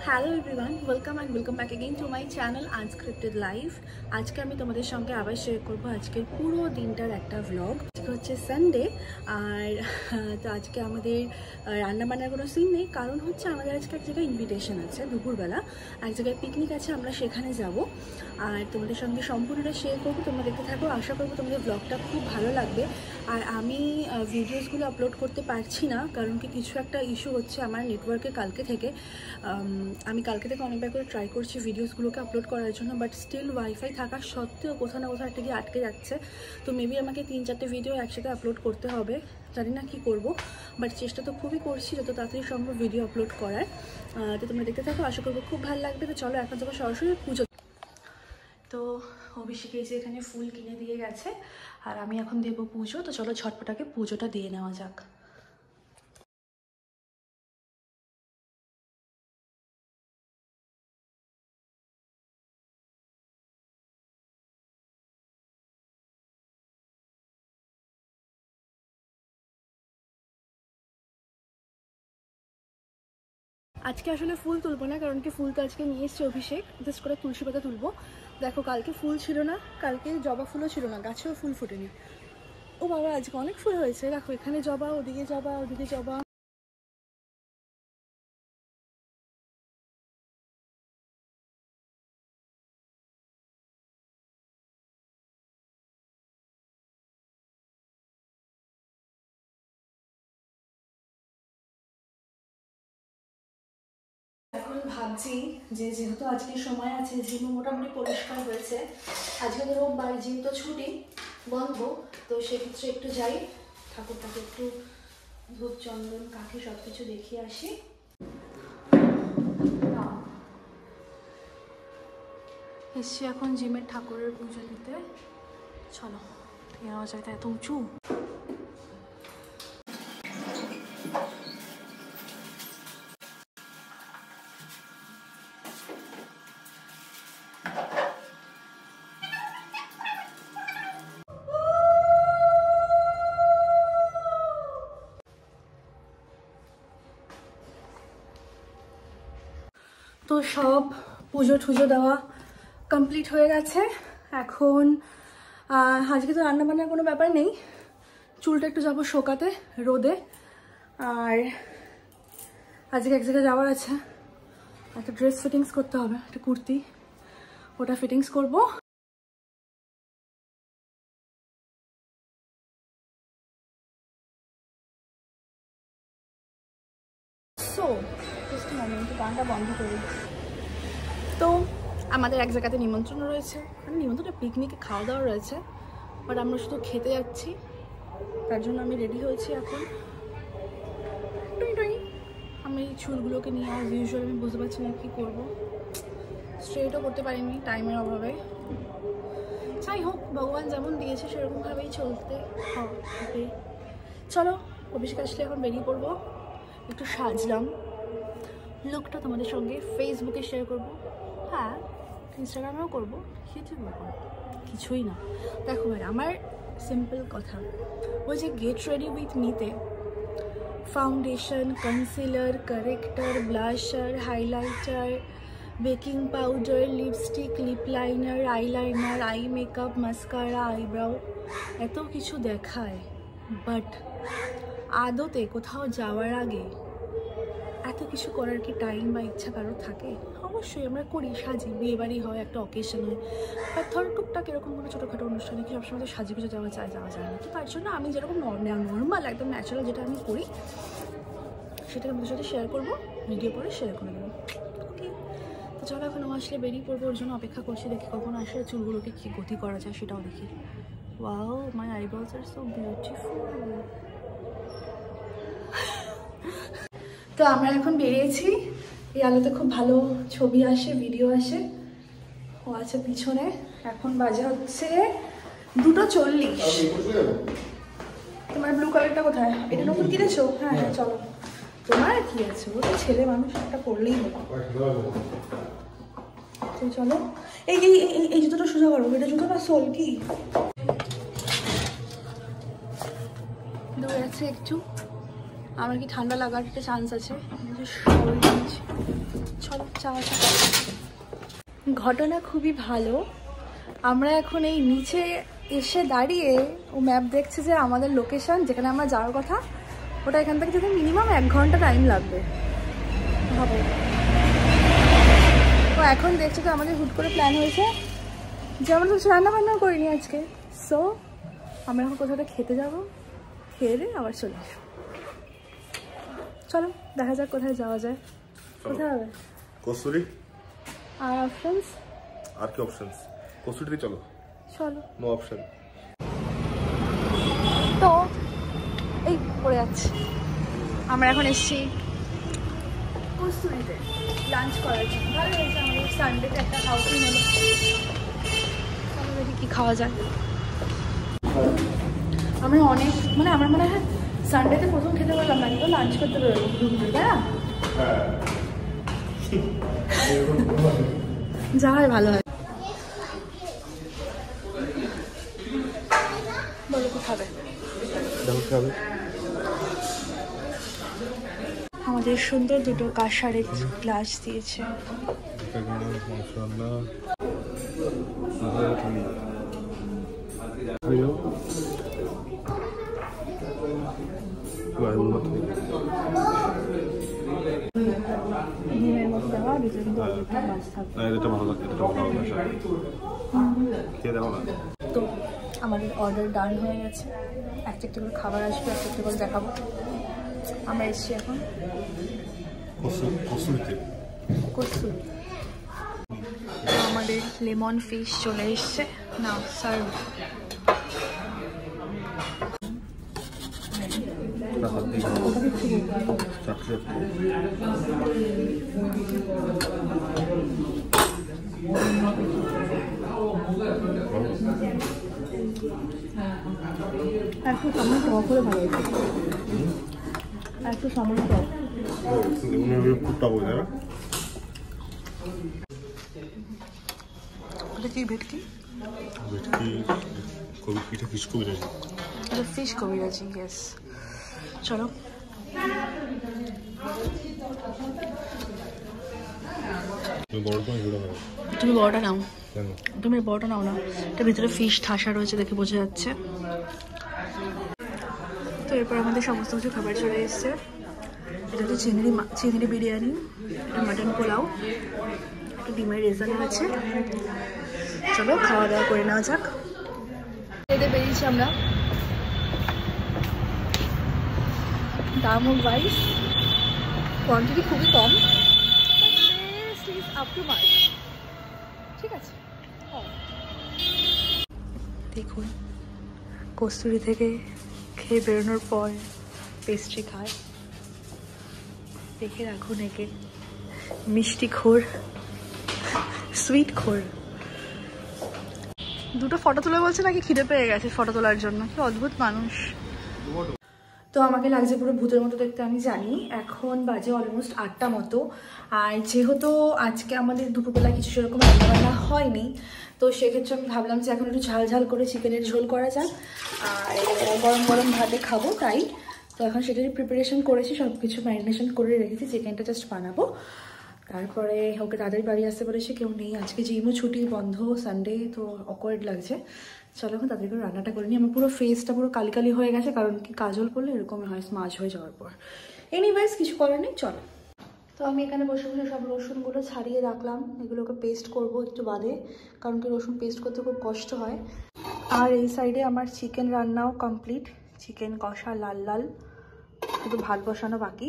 Hello everyone, welcome back again to my channel unscripted life. আজকে আমি তোমাদের সঙ্গে আবার শেয়ার করবো আজকের পুরো দিনটার একটা ভ্লগ। আজকে হচ্ছে সানডে, আর তো আজকে আমাদের রান্নাবান্নার কোনো সিন নেই, কারণ হচ্ছে আমাদের আজকে এক জায়গায় ইনভিটেশন আছে, দুপুরবেলা এক জায়গায় পিকনিক আছে, আমরা সেখানে যাব। আর তোমাদের সঙ্গে সম্পূর্ণটা শেয়ার করবো, তোমরা দেখতে থাকো। আশা করবো তোমাদের ব্লগটা খুব ভালো লাগবে। আর আমি ভিডিওসগুলো আপলোড করতে পারছি না, কারণ কি কিছু একটা ইস্যু হচ্ছে আমার নেটওয়ার্কে কালকে থেকে। আমি কালকে থেকে অনেকবার করে ট্রাই করছি ভিডিওসগুলোকে আপলোড করার জন্য, বাট স্টিল ওয়াইফাই থাকা সত্ত্বেও কোথাও না কোথাও একটা গিয়ে আটকে যাচ্ছে। তো মেবি আমাকে 3-4টে ভিডিও একসাথে আপলোড করতে হবে, জানি না কি করব, বাট চেষ্টা তো খুবই করছি যত তাড়াতাড়ি সম্ভব ভিডিও আপলোড করার। তো তোমরা দেখতে থাকো, আশা করবো খুব ভালো লাগবে। তো চলো এখন যাবো সরাসরি পুজো। তো অভিষেক এই যে এখানে ফুল কিনে দিয়ে গেছে, আর আমি এখন দেবো পুজো। তো চলো ঝটপটাকে পুজোটা দিয়ে নেওয়া যাক। আজকে আসলে ফুল তুলবো না, কারণ কি ফুল তো আজকে নিয়ে এসছে অভিষেক, জাস্ট করে তুলসী পাতা তুলবো। দেখো কালকে ফুল ছিল না, কালকে জবা ফুলও ছিল না, গাছেও ফুল ফোটেনি। ও বাবা, আজকে অনেক ফুল হয়েছে, দেখো এখানে জবা, ওদিকে জবা, ওদিকে জবা। এখন ভাবছি যে যেহেতু আজকে সময় আছে, জিমও মোটামুটি পরিষ্কার হয়েছে, আজকে তো রোববার, জিম তো ছুটি বন্ধ, তো সেক্ষেত্রে একটু যাই, ঠাকুরটাকে একটু ধূপ চন্দন কাঠি সব কিছু দেখিয়ে আসি। এসছি এখন জিমের ঠাকুরের পুজো দিতে। চলো, নেওয়া যায়, এত উঁচু। তো সব পুজো টুজো দেওয়া কমপ্লিট হয়ে গেছে। এখন আজকে তো রান্নাবান্নার কোনো ব্যাপার নেই, চুলটা একটু যাবো শোকাতে রোদে। আর আজকে এক জায়গায় যাওয়ার আছে, একটা ড্রেস ফিটিংস করতে হবে, একটা কুর্তি, ওটা ফিটিংস করবো। সো জাস্ট মোমেন্ট, গানটা বন্ধ করি। তো আমাদের এক জায়গাতে নিমন্ত্রণ রয়েছে, মানে নিমন্ত্রণ পিকনিকে খাওয়া দাওয়া রয়েছে, বাট আমরা শুধু খেতে যাচ্ছি, তার জন্য আমি রেডি হয়েছি এখন। আমি এই চুলগুলোকে নিয়ে অ্যাজ ইউজুয়াল আমি বুঝতে পারছি না কী করবো, স্ট্রেটও করতে পারিনি টাইমের অভাবে। যাই হোক, ভগবান যেমন দিয়েছে সেরকমভাবেই চলতে হবে। চলো, অভিষেক আসলে এখন বেরিয়ে পড়বো। একটু সাজলাম, লুকটা তোমাদের সঙ্গে ফেসবুকে শেয়ার করবো, হ্যাঁ ইনস্টাগ্রামেও করবো, ইউটিউবেও করবো, কিছুই না। দেখো ভাই, আমার সিম্পল কথা, ওই যে গেট রেডি উইথ মিতে foundation, concealer, corrector, blusher, highlighter, baking powder, lipstick, lip liner, eyeliner, eye makeup, mascara, eyebrow, এত কিছু দেখায়, বাট আদতে কোথাও যাওয়ার আগে এত কিছু করার কি টাইম বা ইচ্ছা কারোর থাকে? অবশ্যই আমরা করি, সাজি, বিয়েবাড়ি হয়, একটা অকেশন হয়, বাট ধরো টুকটাক এরকম কোনো ছোটোখাটো অনুষ্ঠানে কি সবসময় তো সাজি পুজো যাওয়া যায় না। তো তার জন্য আমি যেরকম নর্মাল একদম ন্যাচারাল যেটা আমি করি সেটা আমাদের সাথে শেয়ার করবো, ভিডিও করে শেয়ার করে দেবো। ওকে, তো চলো এখন আমার আসলে বেরিয়ে পড়বো, ওর জন্য অপেক্ষা করছি, দেখি কখন আসলে চুলগুলোকে কী গতি করা যায় সেটাও দেখি। ওয়াও, মাই আইব্রোজ আর সো বিউটিফুল। তো আমরা এখন বেরিয়েছি, এই আলোতে খুব ভালো ছবি আসে, ভিডিও আসে। ও আছে পিছনে, এখন বাজে হচ্ছে 2:40। তোমার ব্লু কালারটা কোথায়? এটা নতুন কিনেছো? হ্যাঁ হ্যাঁ, চলো, তোমার কি আছে, ও তো ছেলে মানুষ, একটা পড়লেই হলো। তো চলো, এই এই এই জুতোটা সোজা করবো, এটা জুতো না সোল কি দূরে আছে একটু, আমার কি ঠান্ডা লাগার একটা চান্স আছে, চলো যাওয়া যাক। ঘটনা খুবই ভালো, আমরা এখন এই নিচে এসে দাঁড়িয়ে ও ম্যাপ দেখছে যে আমাদের লোকেশন যেখানে আমরা যাওয়ার কথা ওটা এখান থেকে যেতে মিনিমাম 1 ঘন্টা টাইম লাগবে ভাবো। তো এখন দেখছো তো আমাদের হুট করে প্ল্যান হয়েছে যে আমরা কিছু রান্নাবান্নাও করিনি আজকে, সো আমরা এখন কোথাও খেতে যাবো, খেয়ে দিয়ে আবার চলে আসবো। চলো দেখা যাক কোথায় যাওয়া যায়। কোথায় হবে? কসুরি। আর অপশনস? আর কি অপশনস? কসুরিতে চলো। চলো। No option. তো এই পড়ে যাচ্ছে, আমরা এখন এসেছি কস্তুরিতে লাঞ্চ করার জন্য। ভালো হয়েছে, আমাদের সানডেতে একটা আউটিং হলো। দেখি কী খাওয়া যায়। আমরা অনেক মানে আমার মনে হয় সানডেতে প্রথম খেতে পারলাম না, কিন্তু লাঞ্চ করতে পারবো দুপুরে, তাই না? যা হয় ভালো হয়। বলো কি খাবে? আমাদের সুন্দর দুটো কাঁসারের গ্লাস দিয়েছে। ডিমের মতো দেওয়া দুটো কিন্তু মাছ থাকবে। তো আমাদের অর্ডার ডান হয়ে গেছে, একটা একটা করে খাবার আসবে, একটা একটা করে দেখাবো। আমরা এসেছি এখন কসুরি। আমাদের লেমন ফিশ চলে এসছে, না সার্ভ। একটু সামনে টক হলে ভালো হতো, একটু সামনে টক। কি ভেটকি? ফিশ কবিরাজি, ইয়েস। চলো তুমি বড়টা নাও, তুমি বড়টা নাও না, এটার ভিতরে ফিশ ঠাসা রয়েছে দেখে বোঝা যাচ্ছে। তো এরপর আমাদের সমস্ত কিছু খাবার চলে এসছে। এটা হচ্ছে চিংড়ি বিরিয়ানি, এটা মাটন পোলাও, একটা ডিমের রেজাল্ট আছে। চলো খাওয়া দাওয়া করে নেওয়া যাক। খেতে বেরিয়েছি আমরা, দামও ওয়াইজ কোয়ান্টিটি খুবই কম, আপ টু মার্ক, ঠিক আছে। দেখুন কস্তুরি থেকে খেয়ে বেরোনোর পর পেস্ট্রি খায়, দেখে রাখুন একে মিষ্টি খোর, সুইট খোর। দুটো ফটো তুলে বলছে নাকি খিদে পেয়ে গেছে ফটো তোলার জন্য, কি অদ্ভুত মানুষ। তো আমাকে লাগছে পুরো ভূতের মতো দেখতে, আমি জানি। এখন বাজে অলমোস্ট 8টা মতো, আর যেহেতু আজকে আমাদের দুপুরবেলা কিছু সেরকম রান্নাবান্না হয়নি, তো সেক্ষেত্রে আমি ভাবলাম যে এখন একটু ঝাল ঝাল করে চিকেনের ঝোল করা যাক, আর গরম গরম ভাতে খাবো, তাই তো এখন সেটারই প্রিপারেশন করেছি, সব কিছু ম্যারিনেশন করে রেখেছি, চিকেনটা জাস্ট বানাবো। তারপরে ওকে তাড়াতাড়ি বাড়ি আসতে পারে, সে কেউ নেই আজকে, জিমও ছুটি, বন্ধ সানডে, তো অকওয়ার্ড লাগছে। চলো এখন তাদের করে রান্নাটা করে নিই। আমার পুরো ফেসটা পুরো কালি কালি হয়ে গেছে, কারণ কি কাজল করলে এরকমই হয় স্মাজ হয়ে যাওয়ার পর। এনিওয়েজ কিছু করার নেই, চলো। তো আমি এখানে বসে বসে সব রসুনগুলো ছাড়িয়ে রাখলাম, এগুলোকে পেস্ট করব একটু বাদে, কারণ কি রসুন পেস্ট করতে খুব কষ্ট হয়। আর এই সাইডে আমার চিকেন রান্নাও কমপ্লিট, চিকেন কষা লাল লাল, শুধু ভাত বসানো বাকি।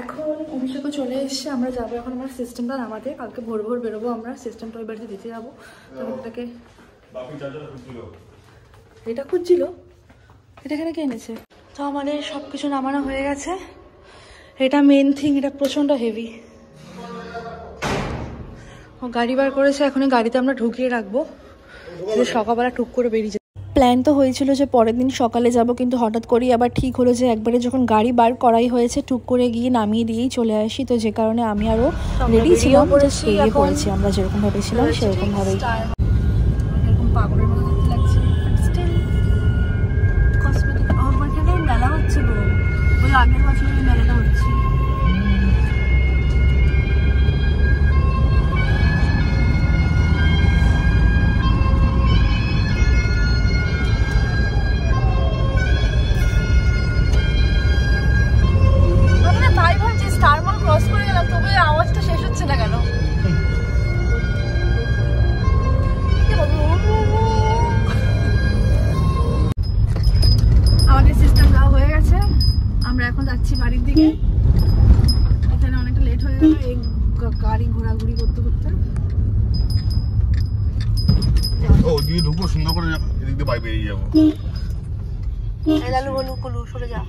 এখন অভিষেকও চলে এসছে, আমরা যাবো এখন আমার সিস্টেমটা নামাতে, কালকে ভোর ভোর বেরোবো আমরা, সিস্টেমটা ওই বাড়িতে দিতে যাবো। তখন তাকে এটা খুঁজছিল, এটা এখানে কে এনেছে। তো আমাদের সব কিছু নামানো হয়ে গেছে, এটা মেন থিং, এটা প্রচণ্ড হেভি। ও গাড়ি বার করেছে, এখন গাড়িতে আমরা ঢুকিয়ে রাখবো, সকালবেলা টুক করে বেরিয়ে। প্ল্যান তো হয়েছিল যে পরের দিন সকালে যাব, কিন্তু হঠাৎ করেই আবার ঠিক হলো যে একবারে যখন গাড়ি বার করাই হয়েছে টুক করে গিয়ে নামিয়ে দিয়েই চলে আসি। তো যে কারণে আমি আরও রেডি ছিলাম, বেরিয়ে পড়েছি আমরা যেরকম ভেবেছিলাম সেরকমভাবেই। এরকম পাগলের মতো দেখতে লাগছে, স্টিল কসমেটিক। আমার বাড়িতে মেলা হচ্ছে গো, ওই আগের বছরের মেলাটা হচ্ছে। দিকে। এখানে অনেকটা লেট হয়ে গেল এই গাড়ি ঘোরাঘুরি করতে করতে। ও দিকে ঢুকবো সুন্দর করে, এদিক দিয়ে বাইরে বেরিয়ে যাবো। লালু বলু কলু সরে যা।